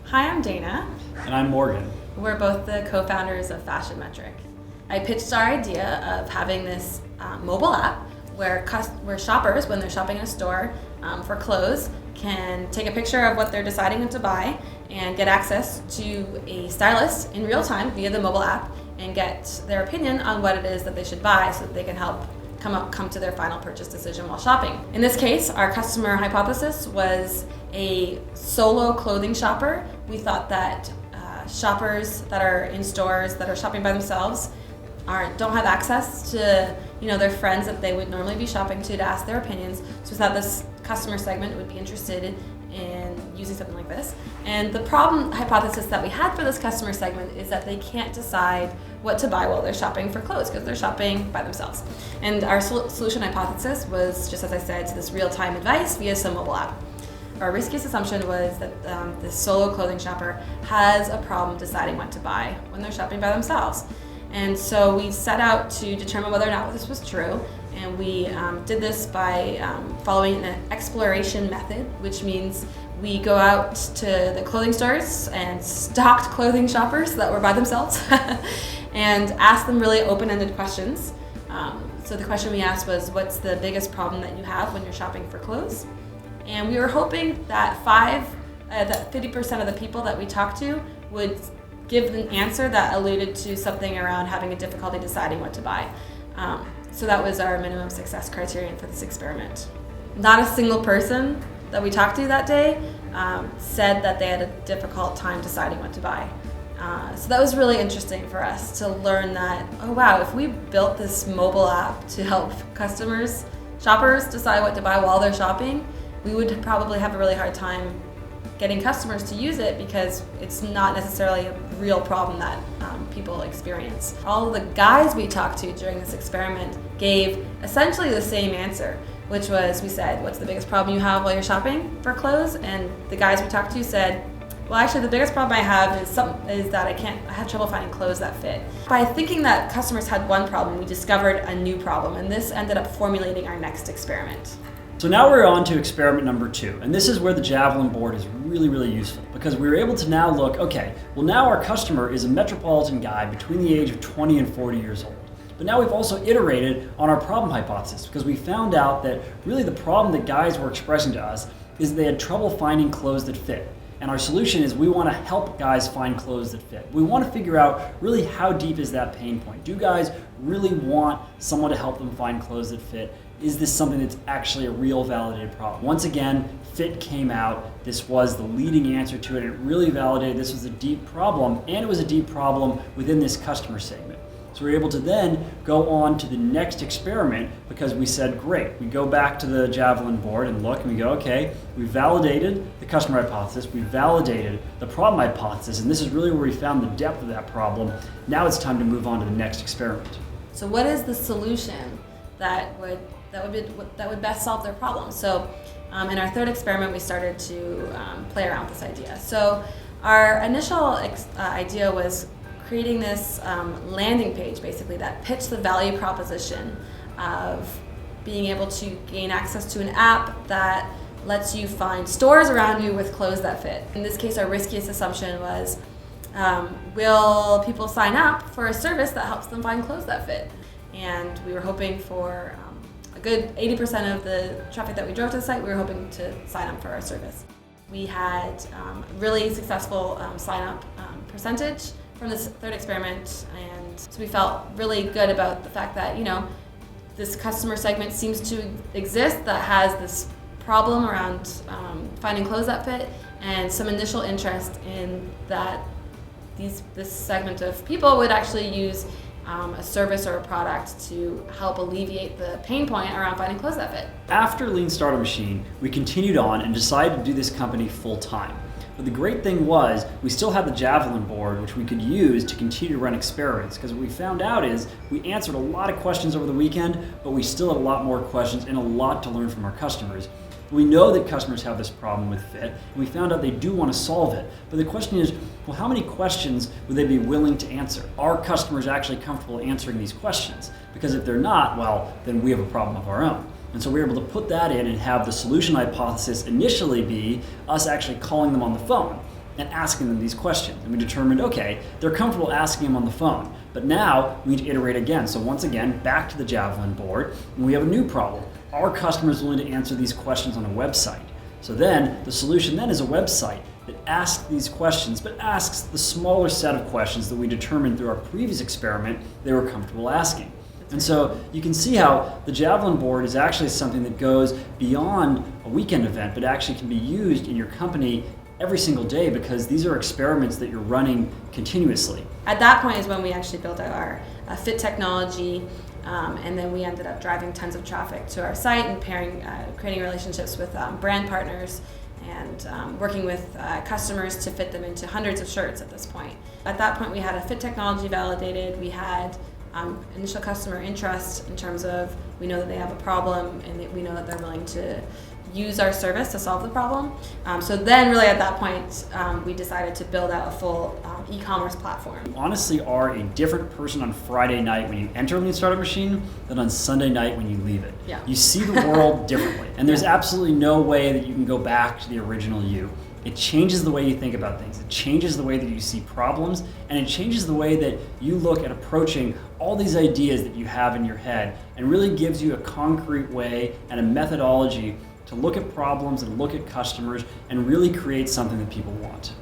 Hi, I'm Dana. And I'm Morgan. We're both the co-founders of FashionMetric. I pitched our idea of having this mobile app where shoppers, when they're shopping in a store for clothes, can take a picture of what they're deciding to buy and get access to a stylist in real time via the mobile app and get their opinion on what it is that they should buy so that they can help come to their final purchase decision while shopping. In this case, our customer hypothesis was a solo clothing shopper. We thought that shoppers that are in stores that are shopping by themselves don't have access to their friends that they would normally be shopping to ask their opinions. So we thought this customer segment would be interested in using something like this. And the problem hypothesis that we had for this customer segment is that they can't decide what to buy while they're shopping for clothes because they're shopping by themselves. And our solution hypothesis was, just as I said, this real-time advice via some mobile app. Our riskiest assumption was that this solo clothing shopper has a problem deciding what to buy when they're shopping by themselves. And so we set out to determine whether or not this was true, and we did this by following an exploration method, which means we go out to the clothing stores and stalked clothing shoppers that were by themselves and asked them really open-ended questions. So the question we asked was, what's the biggest problem that you have when you're shopping for clothes? And we were hoping that 50% of the people that we talked to would give an answer that alluded to something around having a difficulty deciding what to buy. So that was our minimum success criterion for this experiment. Not a single person that we talked to that day said that they had a difficult time deciding what to buy. So that was really interesting for us to learn that, oh wow, if we built this mobile app to help shoppers decide what to buy while they're shopping, we would probably have a really hard time getting customers to use it because it's not necessarily a real problem that people experience. All of the guys we talked to during this experiment gave essentially the same answer, which was, we said, what's the biggest problem you have while you're shopping for clothes? And the guys we talked to said, well, actually the biggest problem I have is that I have trouble finding clothes that fit. By thinking that customers had one problem, we discovered a new problem, and this ended up formulating our next experiment. So now we're on to experiment number 2, and this is where the javelin board is really, really useful because we were able to now look, okay, well now our customer is a metropolitan guy between the age of 20 and 40 years old. But now we've also iterated on our problem hypothesis because we found out that really the problem that guys were expressing to us is they had trouble finding clothes that fit. And our solution is we want to help guys find clothes that fit. We want to figure out really how deep is that pain point. Do guys really want someone to help them find clothes that fit? Is this something that's actually a real validated problem? Once again, fit came out. This was the leading answer to it. It really validated this was a deep problem, and it was a deep problem within this customer segment. So we were able to then go on to the next experiment because we said, great, we go back to the javelin board and look and we go, okay, we validated the customer hypothesis, we validated the problem hypothesis, and this is really where we found the depth of that problem. Now it's time to move on to the next experiment. So what is the solution that would best solve their problem? So in our third experiment, we started to play around with this idea. So our initial idea was creating this landing page, basically, that pitched the value proposition of being able to gain access to an app that lets you find stores around you with clothes that fit. In this case, our riskiest assumption was, will people sign up for a service that helps them find clothes that fit? And we were hoping for a good 80% of the traffic that we drove to the site, we were hoping to sign up for our service. We had really successful sign-up percentage from this third experiment, and so we felt really good about the fact that this customer segment seems to exist that has this problem around finding clothes that fit, and some initial interest in that this segment of people would actually use a service or a product to help alleviate the pain point around finding clothes that fit. After Lean Startup Machine, we continued on and decided to do this company full time. But the great thing was we still had the javelin board, which we could use to continue to run experiments, because what we found out is we answered a lot of questions over the weekend, but we still had a lot more questions and a lot to learn from our customers. We know that customers have this problem with fit, and we found out they do want to solve it. But the question is, well, how many questions would they be willing to answer? Are customers actually comfortable answering these questions? Because if they're not, well, then we have a problem of our own. And so we were able to put that in and have the solution hypothesis initially be us actually calling them on the phone. and asking them these questions. And we determined, okay, they're comfortable asking them on the phone, but now we need to iterate again. So once again, back to the Javelin board, and we have a new problem. Are customers willing to answer these questions on a website? So then the solution then is a website that asks these questions, but asks the smaller set of questions that we determined through our previous experiment they were comfortable asking. And so you can see how the Javelin board is actually something that goes beyond a weekend event, but actually can be used in your company every single day, because these are experiments that you're running continuously. At that point is when we actually built out our fit technology, and then we ended up driving tons of traffic to our site and creating relationships with brand partners and working with customers to fit them into hundreds of shirts at this point. At that point we had a fit technology validated, we had initial customer interest in terms of we know that they have a problem and we know that they're willing to use our service to solve the problem. So then really at that point we decided to build out a full e-commerce platform. You honestly are a different person on Friday night when you enter Lean Startup Machine than on Sunday night when you leave it. Yeah. You see the world differently, and there's absolutely no way that you can go back to the original you. It changes the way you think about things. It changes the way that you see problems, and it changes the way that you look at approaching all these ideas that you have in your head, and really gives you a concrete way and a methodology to look at problems and look at customers and really create something that people want.